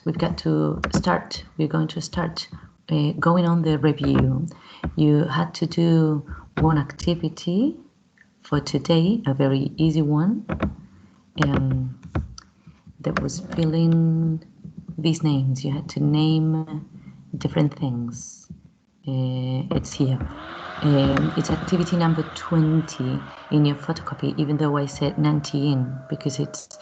we've got to start. We're going to start going on the review. You had to do one activity for today, a very easy one, that was filling these names. You had to name different things. It's here. It's activity number 20 in your photocopy, even though I said 19 because it's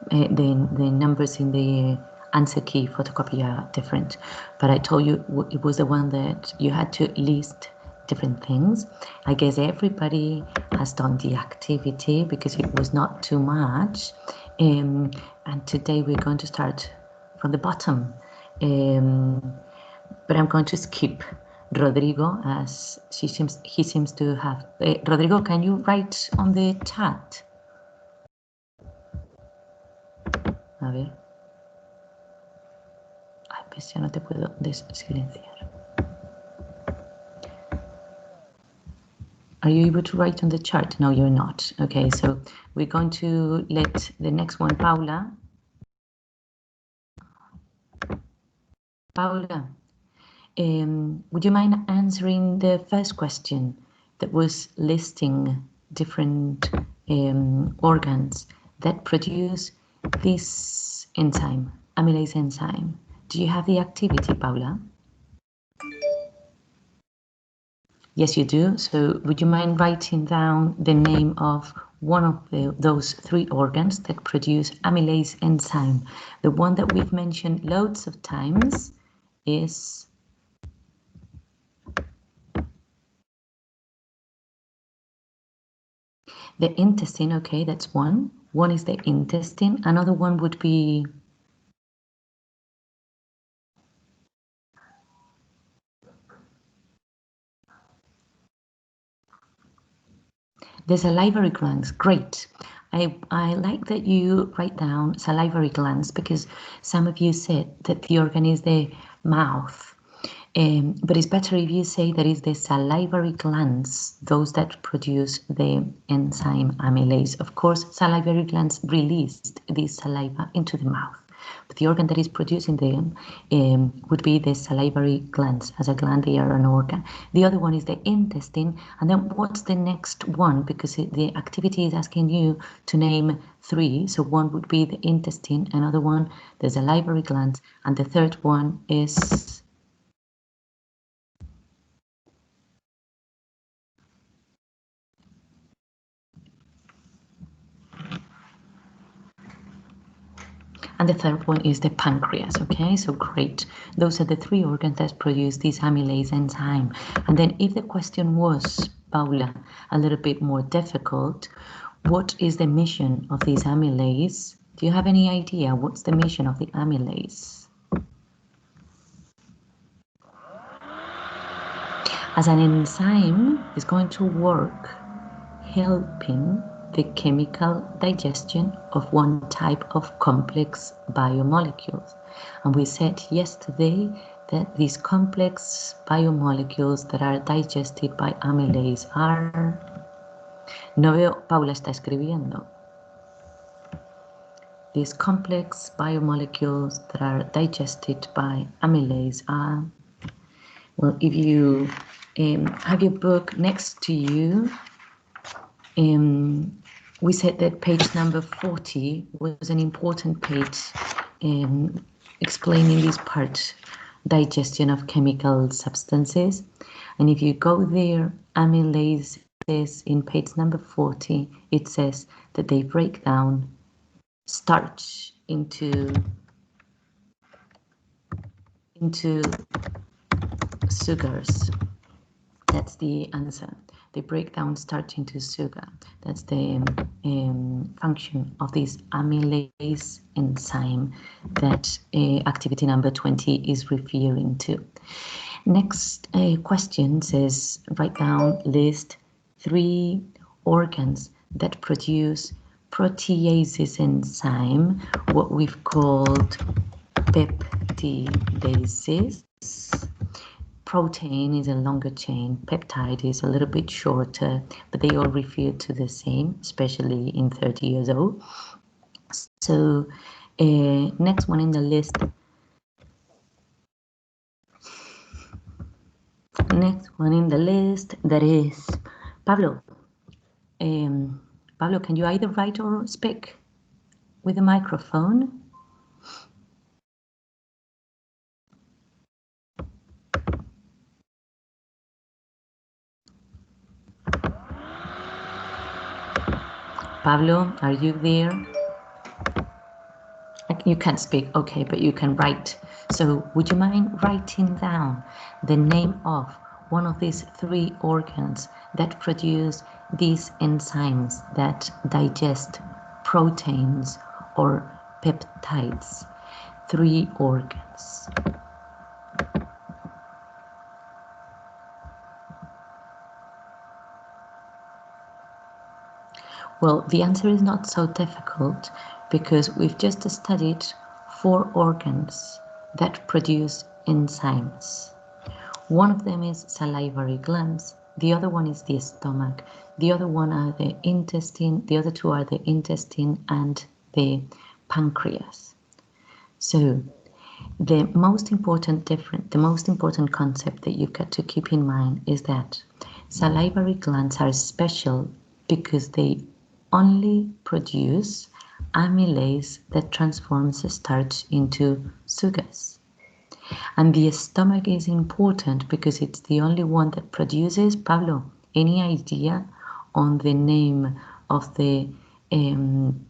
the numbers in the answer key photocopy are different. But I told you it was the one that you had to list different things. I guess everybody has done the activity because it was not too much. And today we're going to start from the bottom. But I'm going to skip Rodrigo as he seems to have. Rodrigo, can you write on the chat? A ver. Ay, pues ya no te puedo silenciar. Are you able to write on the chart? No, you're not. Okay, so we're going to let the next one, Paula. Paula, would you mind answering the first question that was listing different organs that produce this enzyme, amylase enzyme? Do you have the activity, Paula? Yes, you do. So would you mind writing down the name of one of those three organs that produce amylase enzyme? The one that we've mentioned loads of times is the intestine. Okay, that's one. One is the intestine. Another one would be the salivary glands. Great. I like that you write down salivary glands because some of you said that the organ is the mouth. But it's better if you say that it's the salivary glands, those that produce the enzyme amylase. Of course, salivary glands released this saliva into the mouth. But the organ that is producing them would be the salivary glands. As a gland, they are an organ. The other one is the intestine. And then what's the next one? Because the activity is asking you to name three. So one would be the intestine, another one, the salivary glands, and the third one is... And the third one is the pancreas, okay? So great. Those are the three organs that produce this amylase enzyme. And then if the question was, Paula, a little bit more difficult, what is the mission of this amylase? Do you have any idea what's the mission of the amylase? As an enzyme, it's going to work helping the chemical digestion of one type of complex biomolecules. And we said yesterday that these complex biomolecules that are digested by amylase are... No veo, Paula está escribiendo. These complex biomolecules that are digested by amylase are... Well, if you have your book next to you, we said that page number 40 was an important page explaining this part, digestion of chemical substances. And if you go there, amylase says in page number 40, it says that they break down starch into sugars. That's the answer. They break down starch into sugar. That's the function of this amylase enzyme that activity number 20 is referring to. Next question says, write down, list three organs that produce proteases enzyme, what we've called peptidases. Protein is a longer chain, peptide is a little bit shorter, but they all refer to the same, especially in 30 years old. So next one in the list, Next one in the list, that is Pablo. Pablo, can you either write or speak with the microphone? Pablo, are you there? You can't speak, okay, but you can write. So would you mind writing down the name of one of these three organs that produce these enzymes that digest proteins or peptides? Three organs. Well, the answer is not so difficult because we've just studied four organs that produce enzymes. One of them is salivary glands, the other one is the stomach, the other one are the intestine, the other two are the intestine and the pancreas. So the most important concept that you've got to keep in mind is that salivary glands are special because they only produce amylase that transforms starch into sugars. And the stomach is important because it's the only one that produces, Pablo, any idea on the name of the enzyme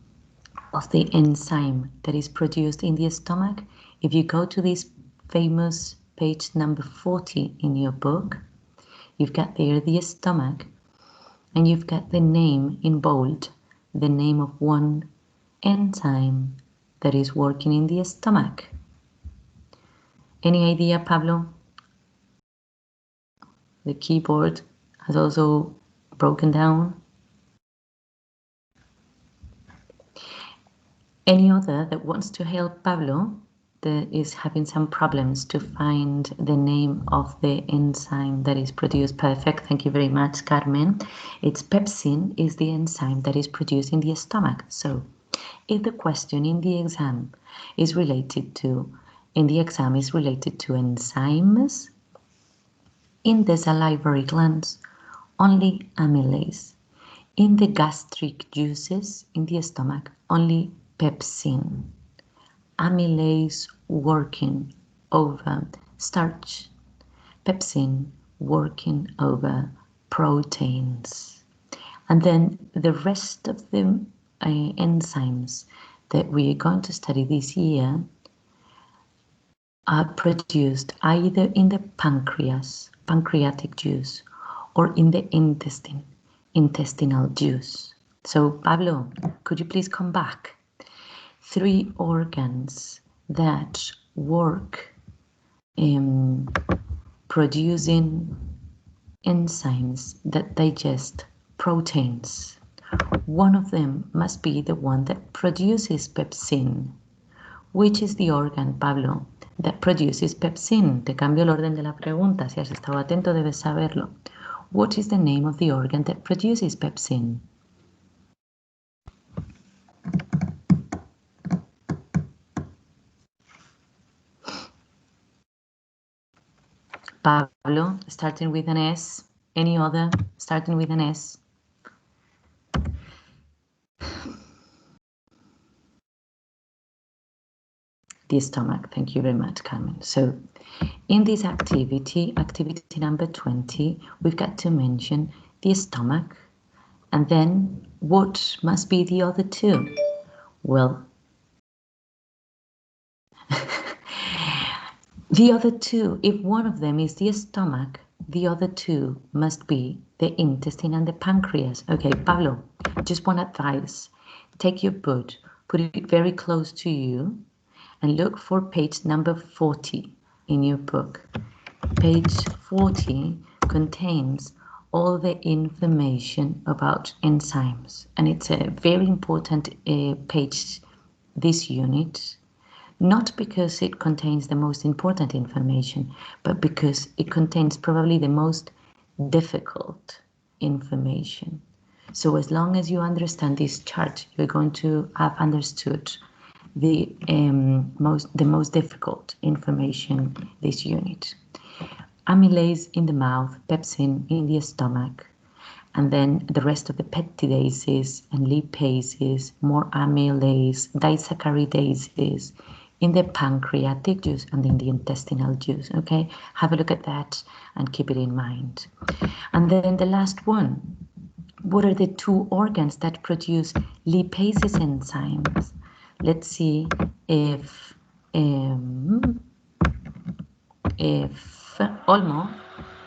that is produced in the stomach? If you go to this famous page number 40 in your book, you've got there the stomach, and you've got the name in bold, the name of one enzyme that is working in the stomach. Any idea, Pablo? The keyboard has also broken down. Any other that wants to help Pablo that is having some problems to find the name of the enzyme that is produced? Perfect, thank you very much, Carmen. It's pepsin is the enzyme that is produced in the stomach. So if the question in the exam is related to enzymes, in the salivary glands, only amylase. In the gastric juices, in the stomach, only pepsin. Amylase working over starch, pepsin working over proteins. And then the rest of the enzymes that we are going to study this year are produced either in the pancreas, pancreatic juice, or in the intestine, intestinal juice. So, Pablo, could you please come back? Three organs that work in producing enzymes that digest proteins. One of them must be the one that produces pepsin. Which is the organ, Pablo, that produces pepsin? Te cambio el orden de la pregunta. Si has estado atento, debes saberlo. What is the name of the organ that produces pepsin? Pablo, starting with an S. Any other starting with an S? The stomach. Thank you very much, Carmen. So in this activity number 20, we've got to mention the stomach. And then what must be the other two? Well, the other two, if one of them is the stomach, the other two must be the intestine and the pancreas. Okay, Pablo, just one advice. Take your book, put it very close to you, and look for page number 40 in your book. Page 40 contains all the information about enzymes, and it's a very important page, this unit, not because it contains the most important information, but because it contains probably the most difficult information. So as long as you understand this chart, you're going to have understood the most difficult information this unit. amylase in the mouth, pepsin in the stomach, and then the rest of the peptidases and lipases, more amylase, disaccharidases in the pancreatic juice and in the intestinal juice. Okay, have a look at that and keep it in mind. And then the last one, what are the two organs that produce lipases enzymes? Let's see if Olmo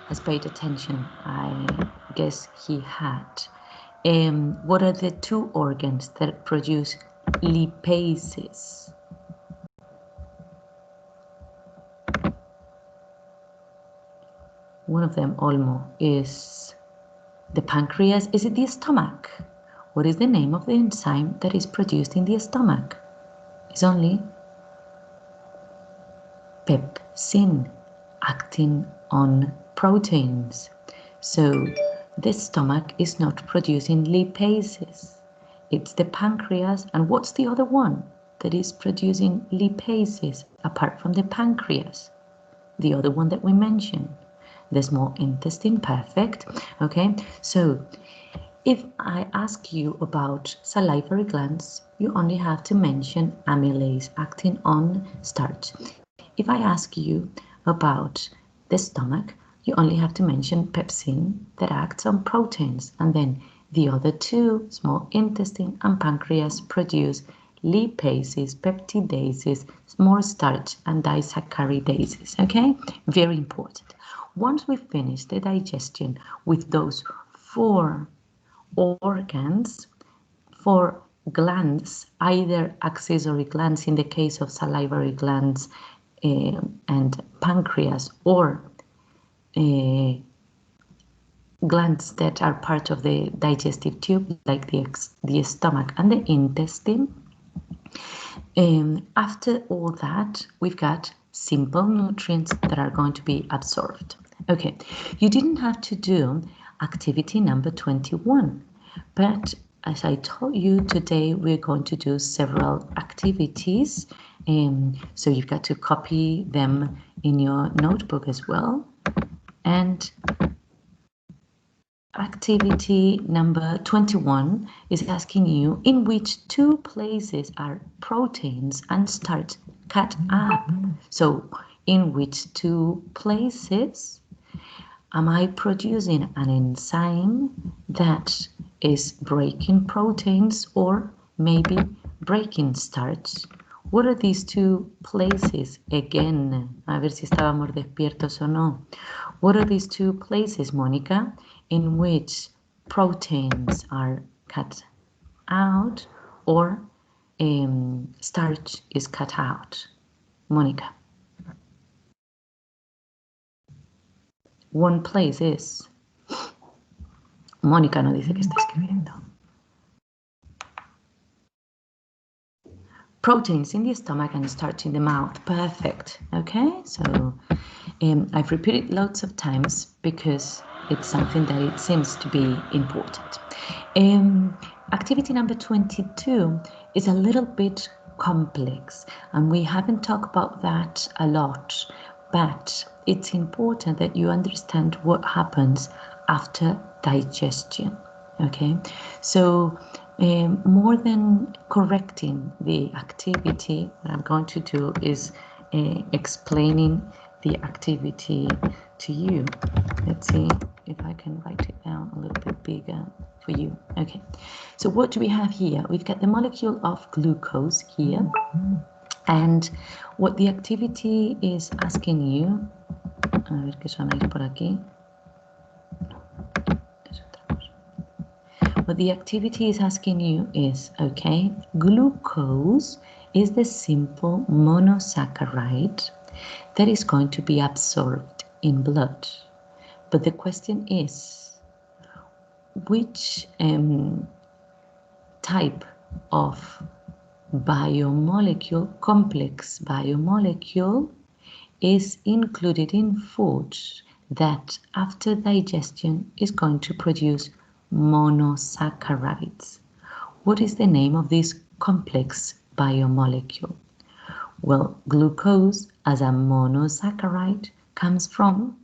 has paid attention. I guess he had. What are the two organs that produce lipases? One of them, Olmo, is the pancreas. Is it the stomach? What is the name of the enzyme that is produced in the stomach? It's only pepsin, acting on proteins. So the stomach is not producing lipases. It's the pancreas. And what's the other one that is producing lipases apart from the pancreas? The other one that we mentioned, the small intestine. Perfect. Okay, so if I ask you about salivary glands, you only have to mention amylase acting on starch. If I ask you about the stomach, you only have to mention pepsin that acts on proteins, and then the other two, small intestine and pancreas, produce lipases, peptidases, more starch, and disaccharidases. Okay, very important. Once we finish the digestion with those four organs, for glands, either accessory glands in the case of salivary glands and pancreas, or glands that are part of the digestive tube, like the stomach and the intestine. After all that, we've got simple nutrients that are going to be absorbed. Okay, you didn't have to do activity number 21, but as I told you, today we're going to do several activities, so you've got to copy them in your notebook as well. And activity number 21 is asking you in which two places are proteins and starch cut up. So in which two places am I producing an enzyme that is breaking proteins or maybe breaking starch? What are these two places? Again, a ver si estábamos despiertos o no. What are these two places, Mónica, in which proteins are cut out or starch is cut out? Mónica. One place is. Mónica no dice que está escribiendo. Proteins in the stomach and starch in the mouth. Perfect. Okay, so I've repeated lots of times because it's something that it seems to be important. Activity number 22 is a little bit complex, and we haven't talked about that a lot, but it's important that you understand what happens after digestion. Okay, so more than correcting the activity, what I'm going to do is explaining the activity to you. Let's see if I can write it down a little bit bigger for you. Okay, so what do we have here? We've got the molecule of glucose here, and what the activity is asking you, a ver que suena por aquí. What the activity is asking you is, okay, glucose is the simple monosaccharide that is going to be absorbed in blood. But the question is, which type of biomolecule, complex biomolecule, is included in foods that after digestion is going to produce monosaccharides? What is the name of this complex biomolecule? Well, glucose as a monosaccharide comes from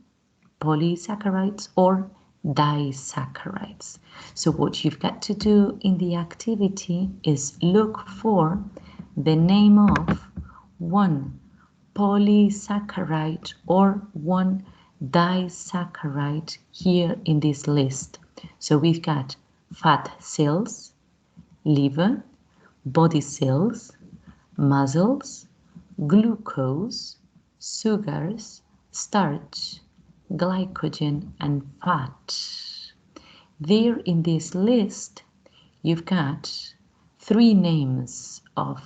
polysaccharides or disaccharides. So what you've got to do in the activity is look for the name of one polysaccharide or one disaccharide here in this list. So we've got fat cells, liver, body cells, muscles, glucose, sugars, starch, glycogen, and fat. There in this list, you've got 3 names of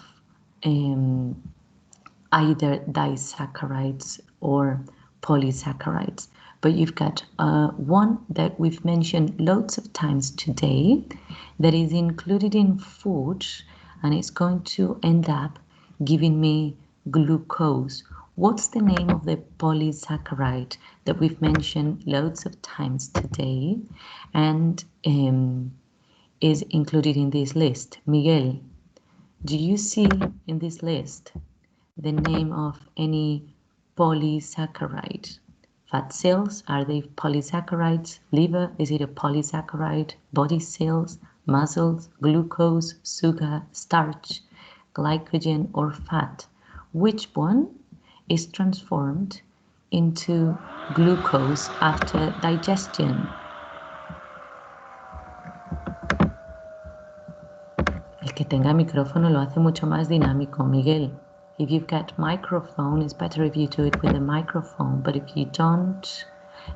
either disaccharides or polysaccharides. But you've got one that we've mentioned loads of times today that is included in food, and it's going to end up giving me glucose. What's the name of the polysaccharide that we've mentioned loads of times today and is included in this list? Miguel, do you see in this list the name of any polysaccharide? Fat cells, are they polysaccharides? Liver, is it a polysaccharide? Body cells, muscles, glucose, sugar, starch, glycogen, or fat? Which one is transformed into glucose after digestion? El que tenga micrófono lo hace mucho más dinámico, Miguel. If you've got microphone, it's better if you do it with a microphone, but if you don't,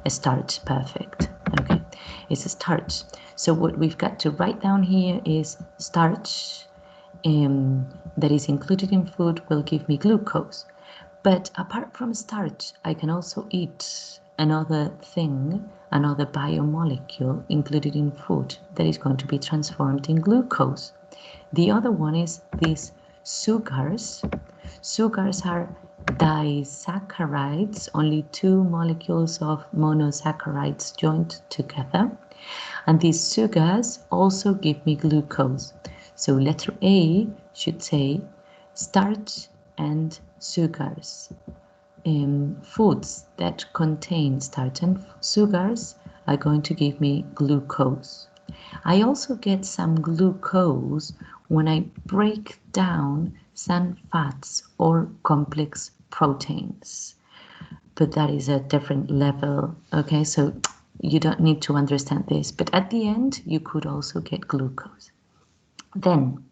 a starch, perfect. Okay, it's a starch. So what we've got to write down here is starch that is included in food will give me glucose. But apart from starch, I can also eat another thing, another biomolecule included in food that is going to be transformed in glucose. The other one is these sugars. Sugars are disaccharides, only 2 molecules of monosaccharides joined together. And these sugars also give me glucose. So letter A should say starch and sugars. Foods that contain starch and sugars are going to give me glucose. I also get some glucose when I break down some fats or complex proteins. But that is a different level, okay? So you don't need to understand this. But at the end, you could also get glucose. Then,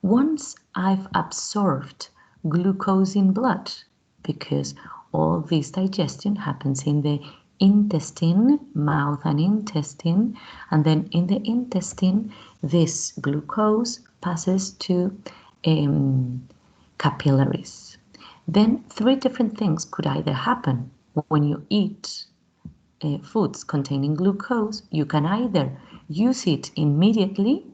once I've absorbed glucose in blood, because all this digestion happens in the intestine, mouth and intestine, and then in the intestine, this glucose passes to capillaries. Then 3 different things could either happen when you eat foods containing glucose. You can either use it immediately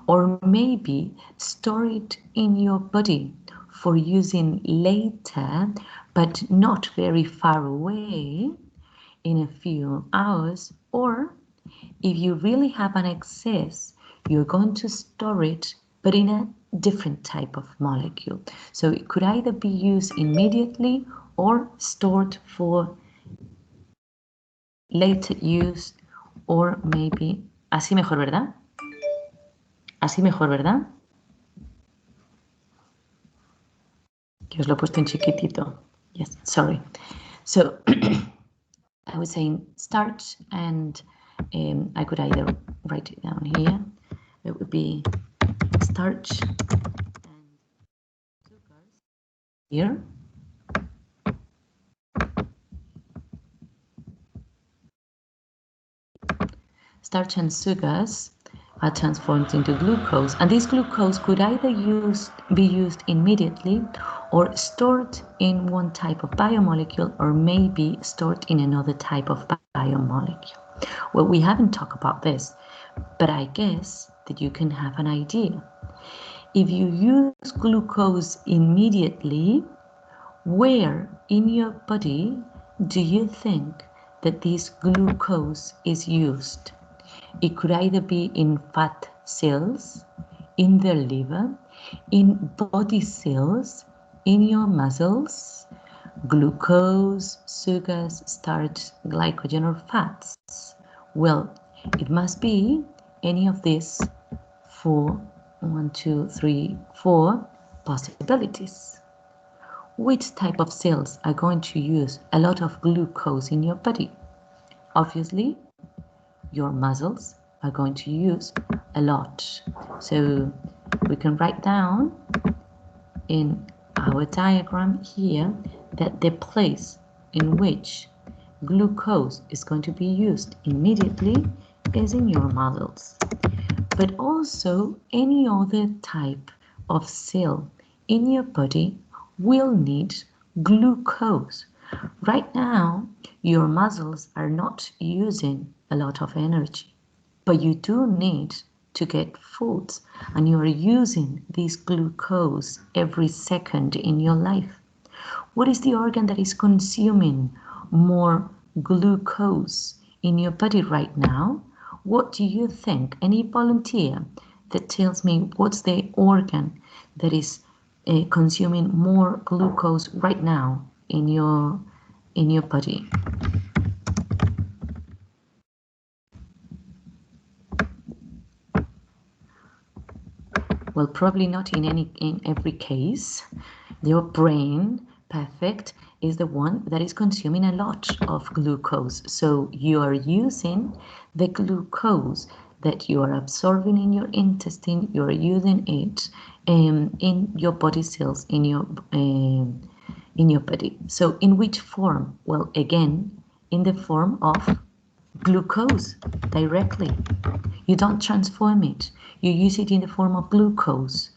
or maybe store it in your body for using later, but not very far away, in a few hours. Or if you really have an excess, you're going to store it, but in a different type of molecule. So it could either be used immediately or stored for later use, or maybe así mejor, ¿verdad? Así mejor, ¿verdad? Que os lo he puesto en chiquitito. Yes, sorry. So I was saying starch, and I could either write it down here. It would be starch and sugars here. Starch and sugars are transformed into glucose, and this glucose could either be used immediately or stored in one type of biomolecule, or maybe stored in another type of biomolecule. Well, we haven't talked about this, but I guess that you can have an idea. If you use glucose immediately, where in your body do you think that this glucose is used? It could either be in fat cells, in the liver, in body cells, in your muscles, Glucose, sugars, starch, glycogen, or fats? Well, it must be any of these four possibilities. Which type of cells are going to use a lot of glucose in your body? Obviously, your muscles are going to use a lot. So we can write down in our diagram here that the place in which glucose is going to be used immediately is in your muscles. But also any other type of cell in your body will need glucose. Right now, your muscles are not using a lot of energy, but you do need to get foods, and you are using this glucose every second in your life. What is the organ that is consuming more glucose in your body right now? What do you think? Any volunteer that tells me what's the organ that is consuming more glucose right now in your body? Well, probably not in every case. Your brain, perfect, is the one that is consuming a lot of glucose. So you are using the glucose that you are absorbing in your intestine. You are using it in your body cells, in your body. So in which form? Well, again, in the form of glucose directly. You don't transform it. You use it in the form of glucose.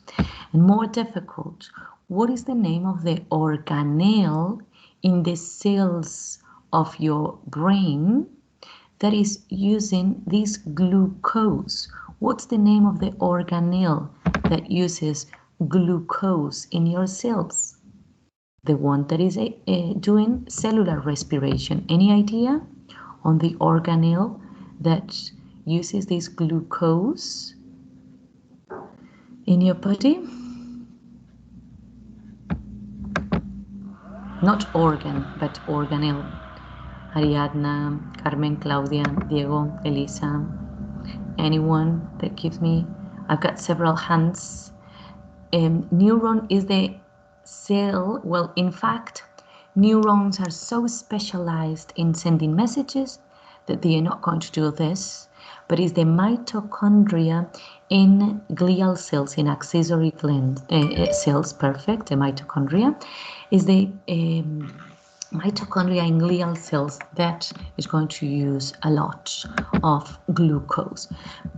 And more difficult, what is the name of the organelle in the cells of your brain that is using this glucose? What's the name of the organelle that uses glucose in your cells? The one that is doing cellular respiration. Any idea on the organelle that uses this glucose in your body? Not organ, but organelle. Ariadna, Carmen, Claudia, Diego, Elisa, anyone that gives me? I've got several hands. Neuron is the cell. Well, in fact, neurons are so specialized in sending messages that they are not going to do this, but it's the mitochondria in glial cells, in accessory cells, perfect, the mitochondria, is the mitochondria in glial cells that is going to use a lot of glucose.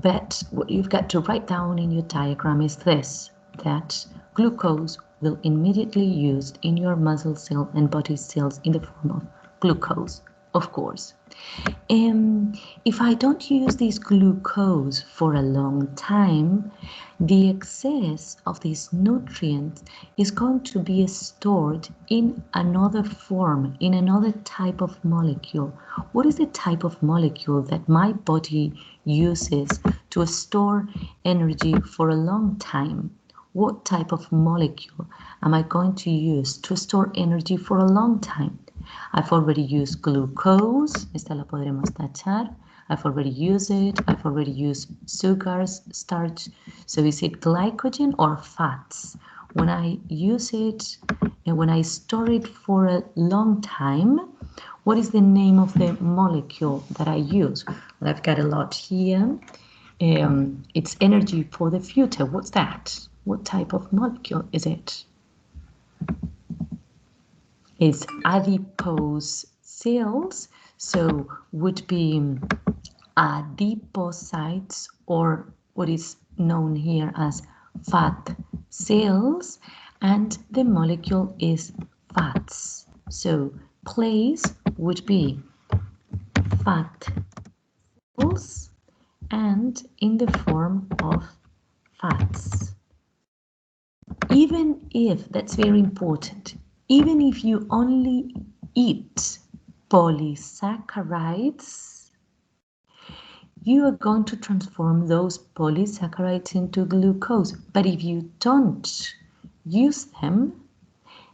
But what you've got to write down in your diagram is this, that glucose will immediately used in your muscle cell and body cells in the form of glucose, of course. If I don't use this glucose for a long time, the excess of these nutrients is going to be stored in another form, in another type of molecule. What is the type of molecule that my body uses to store energy for a long time? What type of molecule am I going to use to store energy for a long time? I've already used glucose, esta la podremos tachar. I've already used it. I've already used sugars, starch. So is it glycogen or fats? When I use it and when I store it for a long time, what is the name of the molecule that I use? Well, I've got a lot here. It's energy for the future. What's that? What type of molecule is it? It's adipose cells, so would be adipocytes, or what is known here as fat cells, and the molecule is fats. So place would be fat cells and in the form of fats. Even if, that's very important, even if you only eat polysaccharides, you are going to transform those polysaccharides into glucose. But if you don't use them,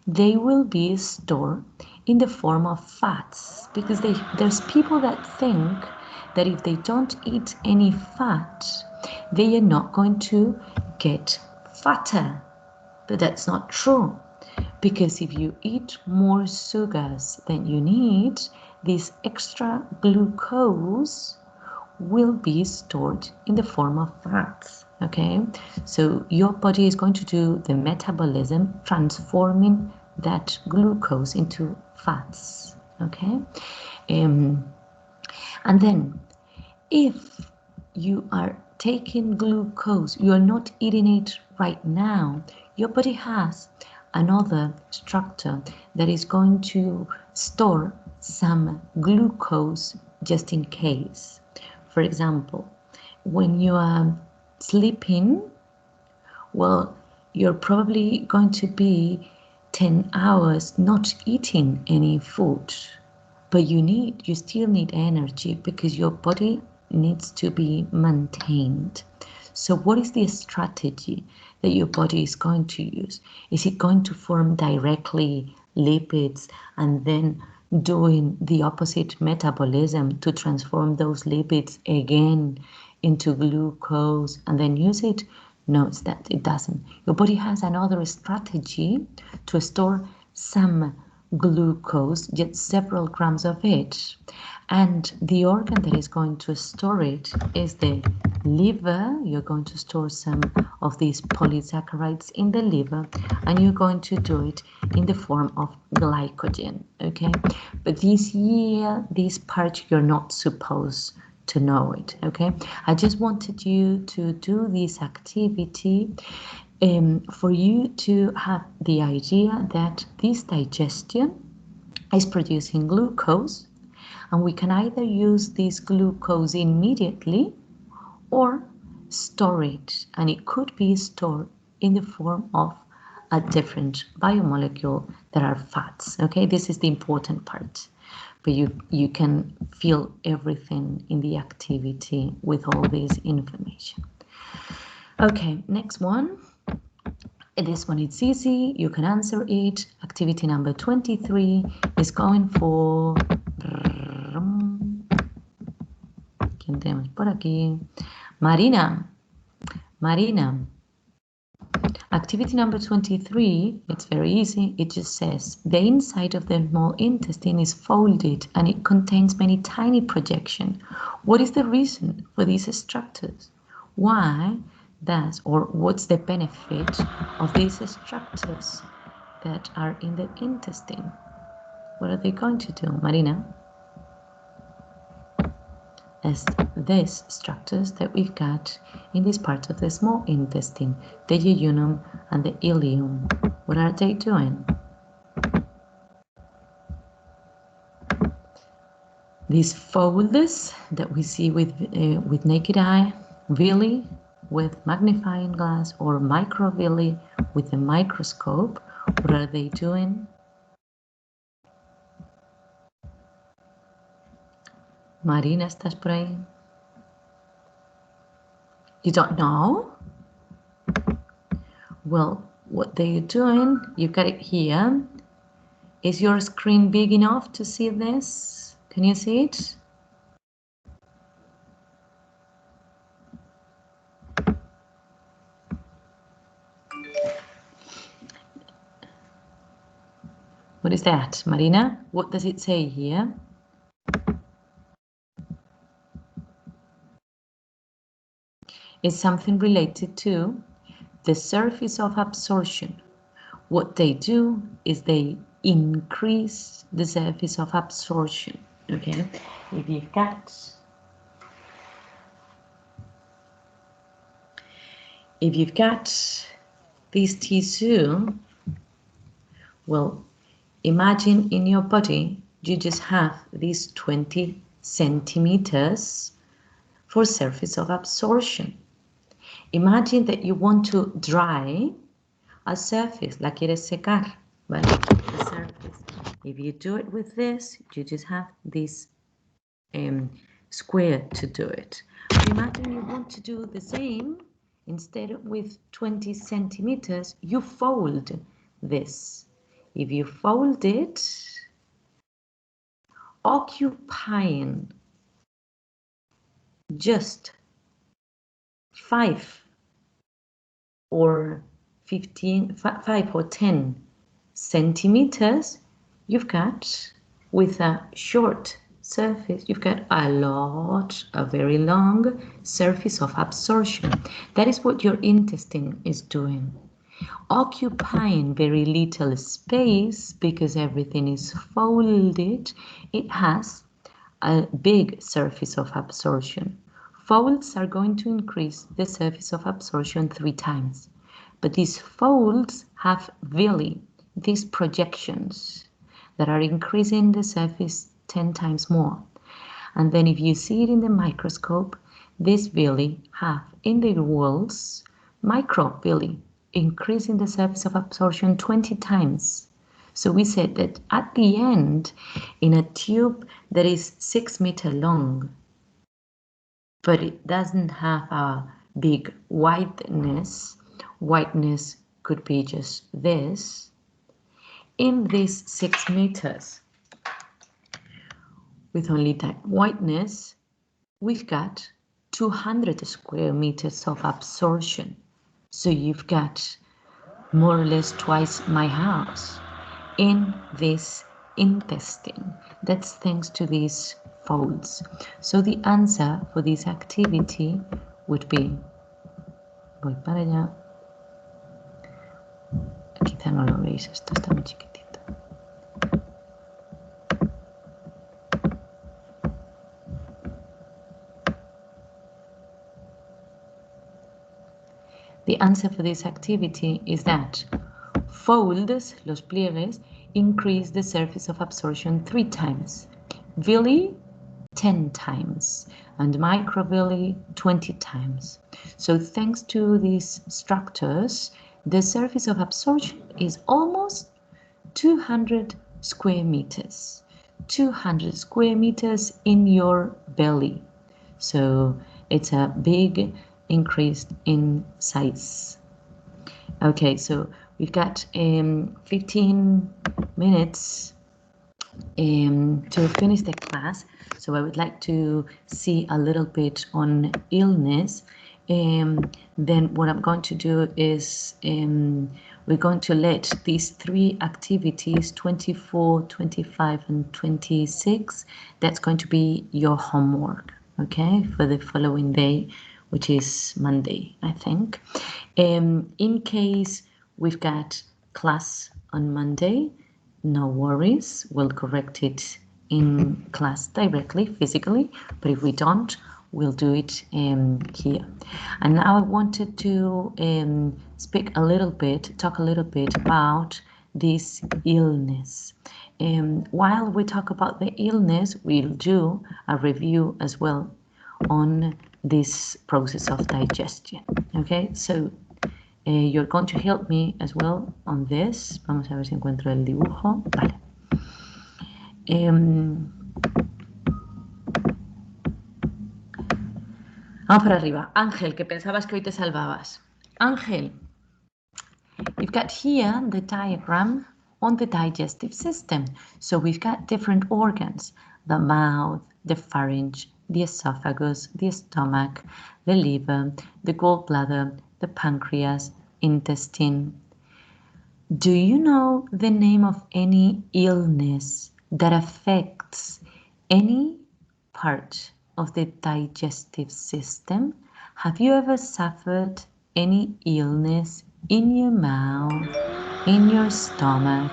they will be stored in the form of fats, because there's people that think that if they don't eat any fat, they are not going to get fatter. But that's not true, because if you eat more sugars than you need, this extra glucose will be stored in the form of fats. Okay, so your body is going to do the metabolism, transforming that glucose into fats. Okay, and then if you are taking glucose, you are not eating it right now, your body has another structure that is going to store some glucose just in case. For example, when you are sleeping, well, you're probably going to be 10 hours not eating any food, but you still need energy because your body needs to be maintained. So what is the strategy that your body is going to use? Is it going to form directly lipids and then doing the opposite metabolism to transform those lipids again into glucose and then use it? No, it doesn't. Your body has another strategy to store some glucose, just several grams of it, and the organ that is going to store it is the liver. You're going to store some of these polysaccharides in the liver, and you're going to do it in the form of glycogen. Okay, but this part you're not supposed to know it. Okay, I just wanted you to do this activity for you to have the idea that this digestion is producing glucose, and we can either use this glucose immediately or store it, and it could be stored in the form of a different biomolecule that are fats. Okay, this is the important part, but you can feel everything in the activity with all this information. Okay, next one. This one is easy, you can answer it. Activity number 23 is going for... ¿Quién tenemos por aquí? Marina. Activity number 23, it's very easy. It just says the inside of the small intestine is folded and it contains many tiny projections. What is the reason for these structures? What's the benefit of these structures that are in the intestine? What are they going to do, Marina? As these structures that we've got in this part of the small intestine, the jejunum and the ileum, what are they doing? These folds that we see with naked eye, villi with magnifying glass, or microvilli with a microscope, what are they doing? Marina, ¿estás por ahí? You don't know? Well, what they're doing, you got it here. Is your screen big enough to see this? Can you see it? What is that, Marina? What does it say here? It's something related to the surface of absorption. What they do is they increase the surface of absorption. Okay, if you've got this tissue, well, imagine in your body you just have these 20 centimeters for surface of absorption. Imagine that you want to dry a surface, la quieres secar, ¿vale? The surface. If you do it with this, you just have this square to do it. But imagine you want to do the same, instead of with 20 centimeters, you fold this. if you fold it, occupying just 5 or 10 centimeters, you've got, with a short surface, you've got a very long surface of absorption. That is what your intestine is doing. Occupying very little space because everything is folded, it has a big surface of absorption. Folds are going to increase the surface of absorption 3 times, but these folds have villi, these projections that are increasing the surface 10 times more. And then if you see it in the microscope, these villi have in the walls microvilli, increasing the surface of absorption 20 times. So we said that at the end, in a tube that is 6 meters long, but it doesn't have a big wideness could be just this. In these 6 meters, with only that wideness, we've got 200 square meters of absorption. So you've got more or less twice my house in this intestine. That's thanks to these folds. So the answer for this activity would be, voy para allá, quizá no lo veis, esto está muy chiquitito. The answer for this activity is that folds, los pliegues, increase the surface of absorption 3 times, villi 10 times, and microvilli 20 times. So thanks to these structures, the surface of absorption is almost 200 square meters. 200 square meters in your belly. So it's a big increase in size. Okay, so we've got 15 minutes to finish the class. So I would like to see a little bit on illness. Then what I'm going to do is we're going to let these 3 activities, 24, 25, and 26, that's going to be your homework, okay, for the following day, which is Monday, I think. In case we've got class on Monday, no worries, we'll correct it in class directly, physically, but if we don't, we'll do it here. And now I wanted to talk a little bit about this illness. While we talk about the illness, we'll do a review as well on this process of digestion. Okay, so you're going to help me as well on this. Vamos a ver si encuentro el dibujo. Vale. Vamos para arriba. Ángel, que pensabas que hoy te salvabas. Ángel, you've got here the diagram on the digestive system. So we've got different organs: the mouth, the pharynx, the esophagus, the stomach, the liver, the gallbladder, the pancreas, intestine. Do you know the name of any illness that affects any part of the digestive system? Have you ever suffered any illness in your mouth, in your stomach,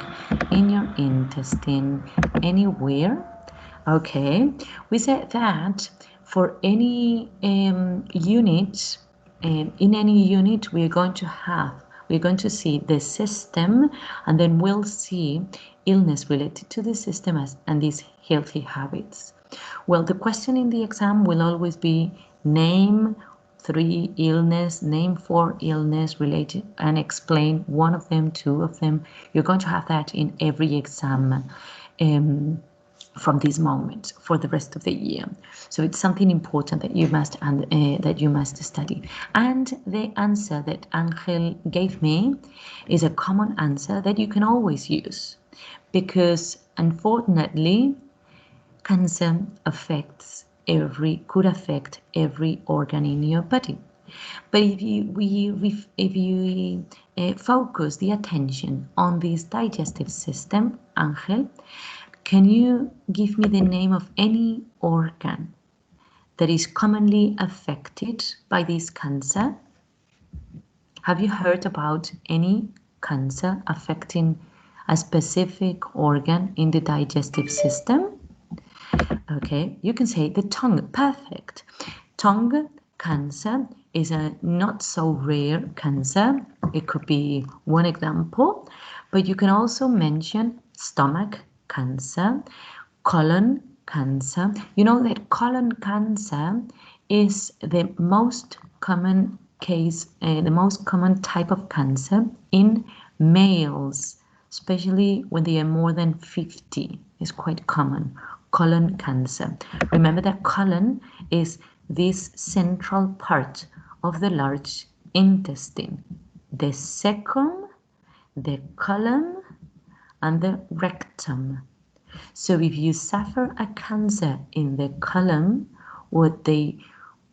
in your intestine, anywhere? Okay, we said that for any unit, in any unit we're going to see the system, and then we'll see illness related to the system and these healthy habits. Well, the question in the exam will always be name 3 illness, name 4 illness related, and explain 1 of them, 2 of them. You're going to have that in every exam. from this moment for the rest of the year. So it's something important that you must study. And the answer that Angel gave me is a common answer that you can always use, because unfortunately cancer could affect every organ in your body. But if you focus the attention on this digestive system, Angel, can you give me the name of any organ that is commonly affected by this cancer? Have you heard about any cancer affecting a specific organ in the digestive system? Okay, you can say the tongue. Perfect. Tongue cancer is a not so rare cancer. It could be one example, but you can also mention stomach cancer, colon cancer. You know that colon cancer is the most common case, the most common type of cancer in males, especially when they are more than 50. It's quite common. Colon cancer. Remember that colon is this central part of the large intestine. The cecum, the colon, and the rectum. So if you suffer a cancer in the colon, what they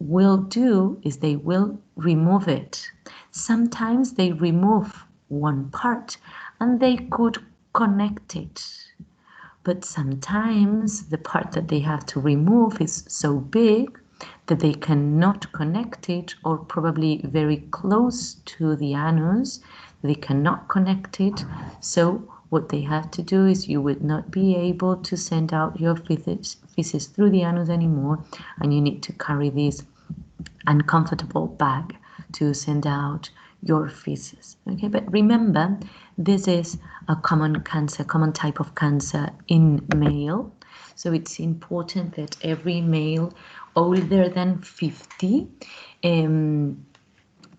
will do is they will remove it. Sometimes they remove one part and they could connect it. But sometimes the part that they have to remove is so big that they cannot connect it, or probably very close to the anus, they cannot connect it. So what they have to do is you would not be able to send out your feces through the anus anymore, and you need to carry this uncomfortable bag to send out your feces. Okay, but remember, this is a common type of cancer in male. So it's important that every male older than 50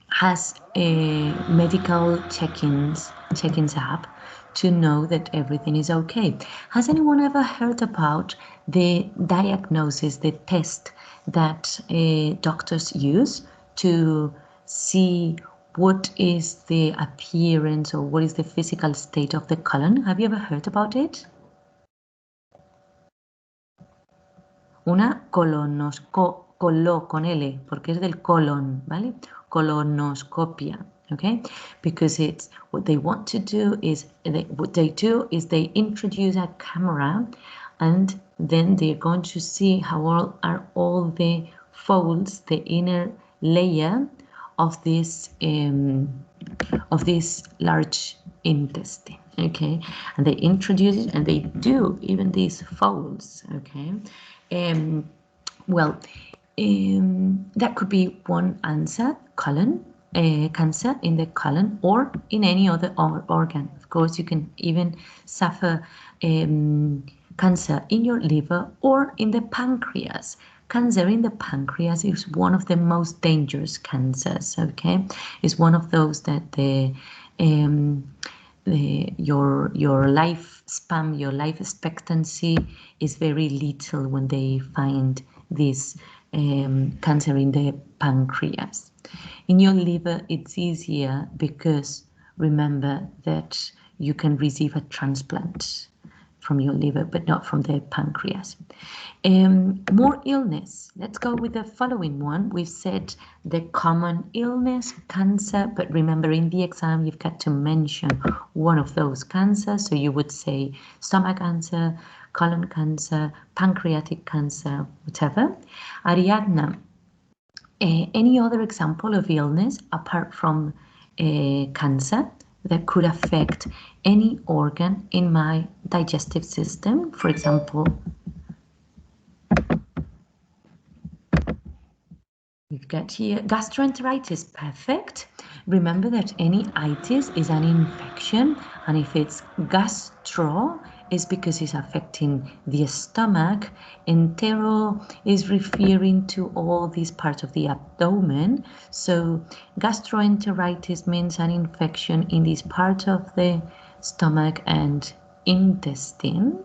has medical check-ins up to know that everything is okay. Has anyone ever heard about the diagnosis, the test that doctors use to see what is the appearance or what is the physical state of the colon? Have you ever heard about it? Una colo con L, porque es del colon, ¿vale? Colonoscopia, okay? Because it's what they want to do is they introduce a camera, and then they're going to see how are all the folds, the inner layer of this large intestine, okay? And they introduce it, and they do even these folds, okay? That could be one answer, colon cancer in the colon or in any other organ. Of course, you can even suffer cancer in your liver or in the pancreas. Cancer in the pancreas is one of the most dangerous cancers, okay? It's one of those that your lifespan, your life expectancy is very little when they find this cancer in the pancreas. In your liver, it's easier because remember that you can receive a transplant from your liver, but not from the pancreas. More illness. Let's go with the following one. We've said the common illness, cancer, but remember in the exam you've got to mention one of those cancers. So you would say stomach cancer, colon cancer, pancreatic cancer, whatever. Ariadna, any other example of illness apart from cancer that could affect any organ in my digestive system? For example, we've got here gastroenteritis. Perfect. Remember that any itis is an infection, and if it's gastro, is because it's affecting the stomach. Entero is referring to all these parts of the abdomen. So gastroenteritis means an infection in this part of the stomach and intestine.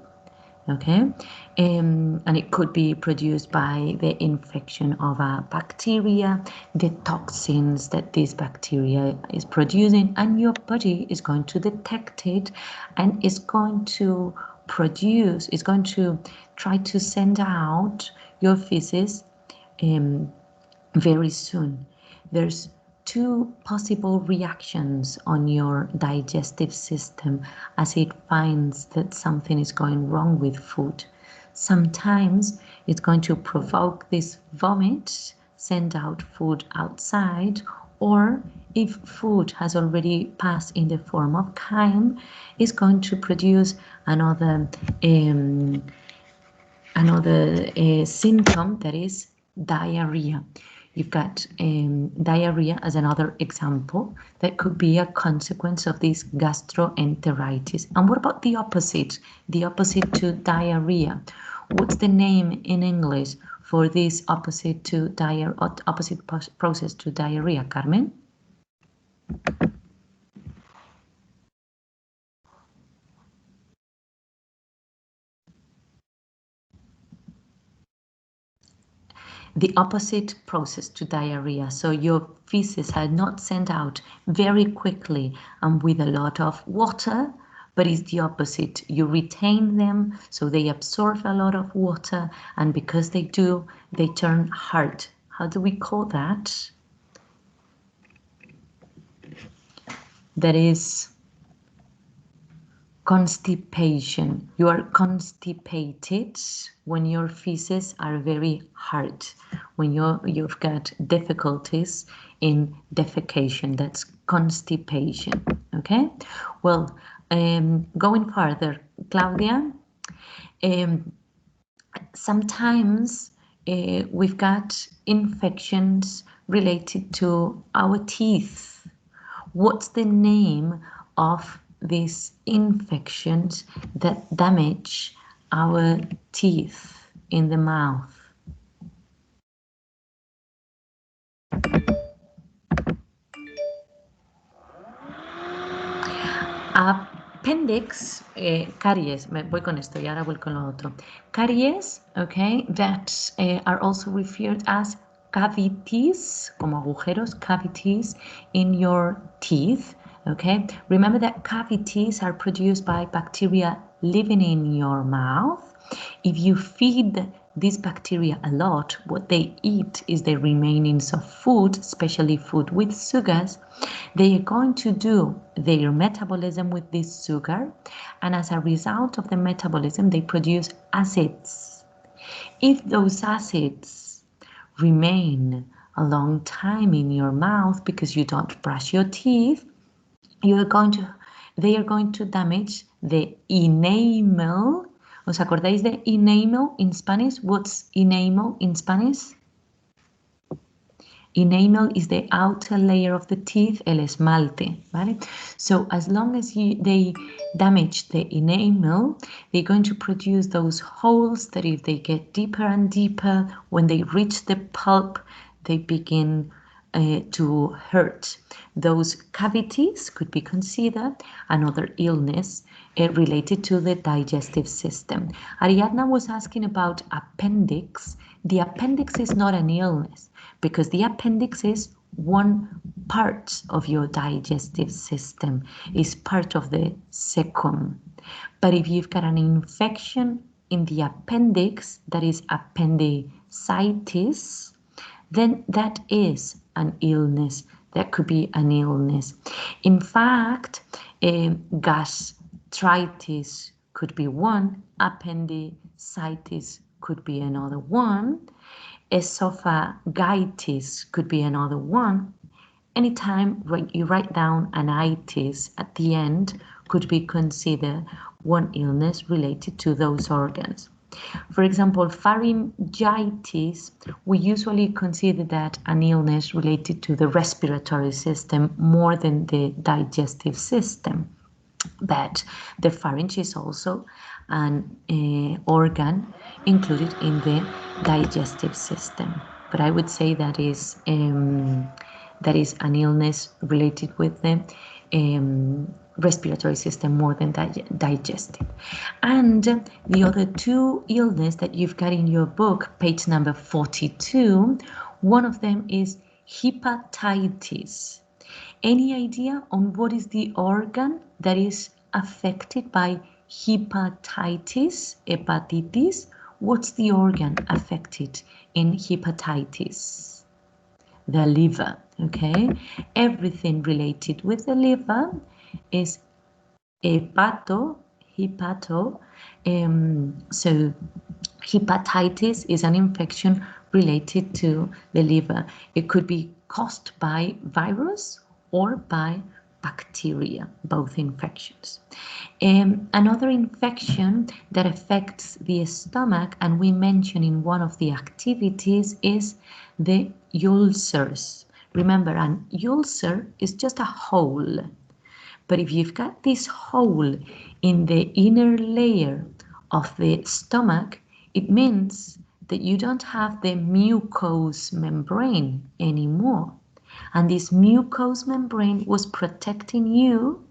okay? And it could be produced by the infection of a bacteria, the toxins that this bacteria is producing, and your body is going to detect it and is going to produce, is going to try to send out your feces very soon. There's two possible reactions on your digestive system as it finds that something is going wrong with food. Sometimes it's going to provoke this vomit, send out food outside, or if food has already passed in the form of chyme, it's going to produce another symptom, that is diarrhea. You've got diarrhea as another example that could be a consequence of this gastroenteritis. And what about the opposite? The opposite to diarrhea. What's the name in English for this opposite process to diarrhea, Carmen? The opposite process to diarrhea. So your feces are not sent out very quickly and with a lot of water, but it's the opposite. You retain them, so they absorb a lot of water, and because they do, they turn hard. How do we call that? That is constipation. You are constipated when your feces are very hard, when you've got difficulties in defecation. That's constipation. Okay. Well, going further, Claudia, sometimes we've got infections related to our teeth. What's the name of these infections that damage our teeth in the mouth? Appendix, caries, me voy con esto y ahora voy con lo otro. Caries, okay, that are also referred as cavities, como agujeros, cavities in your teeth, okay? Remember that cavities are produced by bacteria living in your mouth. If you feed these bacteria a lot, what they eat is the remainings of food, especially food with sugars. They are going to do their metabolism with this sugar, and as a result of the metabolism, they produce acids. If those acids remain a long time in your mouth because you don't brush your teeth, they are going to damage the enamel. ¿Os acordáis de enamel in Spanish? What's enamel in Spanish? Enamel is the outer layer of the teeth, el esmalte, ¿vale? So as long as they damage the enamel, they're going to produce those holes that if they get deeper and deeper, when they reach the pulp, they begin to hurt. Those cavities could be considered another illness related to the digestive system. Ariadna was asking about appendix. The appendix is not an illness because the appendix is one part of your digestive system, is part of the cecum. But if you've got an infection in the appendix, that is appendicitis, then that is an illness. That could be an illness. In fact, gastritis could be one, appendicitis could be another one, esophagitis could be another one. Anytime you write down an itis at the end could be considered one illness related to those organs. For example, pharyngitis, we usually consider that an illness related to the respiratory system more than the digestive system. But the pharynx is also an organ included in the digestive system. But I would say that is an illness related with the respiratory system more than digestive. And the other two illness that you've got in your book, page number 42, one of them is hepatitis. Any idea on what is the organ that is affected by hepatitis? What's the organ affected in hepatitis? The liver, okay? Everything related with the liver is hepato. So hepatitis is an infection related to the liver. It could be caused by virus or by bacteria, both infections. Another infection that affects the stomach, and we mentioned in one of the activities, is the ulcers. Remember, an ulcer is just a hole. But if you've got this hole in the inner layer of the stomach, it means that you don't have the mucous membrane anymore. And this mucous membrane was protecting you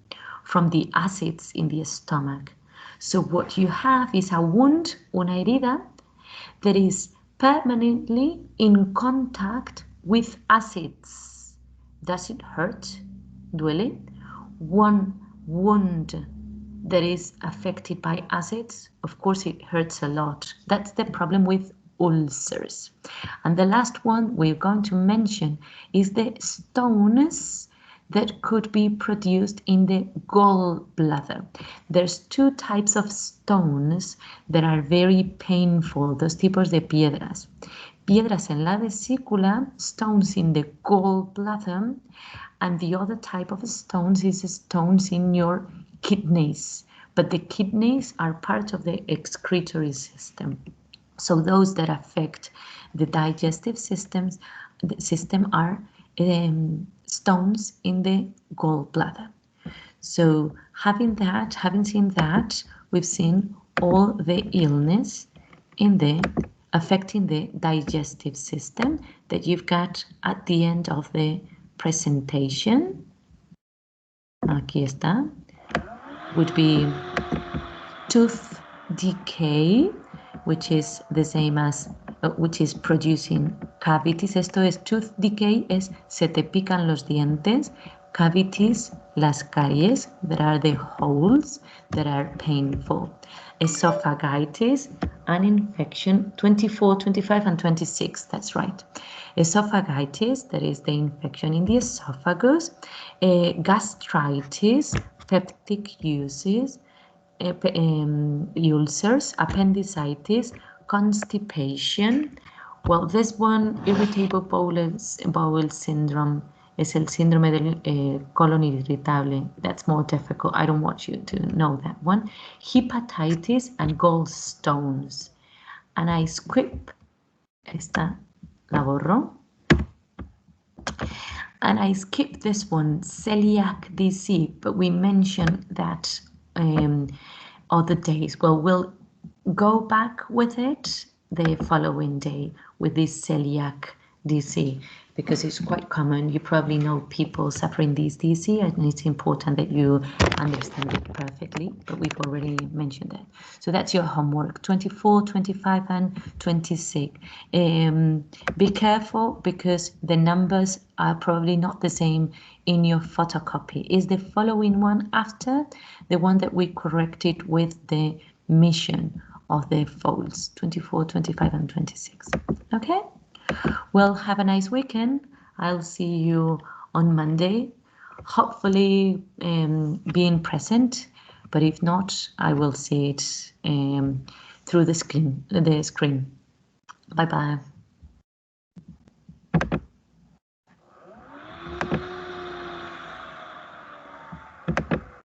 from the acids in the stomach. So what you have is a wound, una herida, that is permanently in contact with acids. Does it hurt? Duele? One wound that is affected by acids, of course it hurts a lot. That's the problem with ulcers. And the last one we're going to mention is the stones that could be produced in the gallbladder. There's two types of stones that are very painful, dos tipos de piedras. Piedras en la vesícula, stones in the gallbladder, and the other type of stones is stones in your kidneys. But the kidneys are part of the excretory system. So those that affect the digestive system are stones in the gallbladder. So having seen that, we've seen all the illness in the affecting the digestive system that you've got at the end of the presentation. Aquí está. Would be tooth decay, which is the same as which is producing cavities. Esto es tooth decay, es se te pican los dientes. Cavities, las caries, that are the holes that are painful. Esophagitis, an infection, 24, 25, and 26, that's right. Esophagitis, that is the infection in the esophagus. Gastritis, peptic ulcers, appendicitis, constipation. Well, this one, irritable bowel syndrome, es el síndrome del colon irritable. That's more difficult. I don't want you to know that one. Hepatitis and gallstones. And I skip, esta la borro. And I skipped this one, celiac disease, but we mentioned that other days. Well, we'll go back with it the following day with this celiac disease because it's quite common. You probably know people suffering this disease, and it's important that you understand it perfectly, but we've already mentioned that. So that's your homework, 24, 25, and 26. Be careful because the numbers are probably not the same in your photocopy. Is the following one after the one that we corrected with the mission of the folds, 24, 25, and 26. Okay? Well, have a nice weekend. I'll see you on Monday, hopefully being present, but if not, I will see it through the screen. Bye-bye.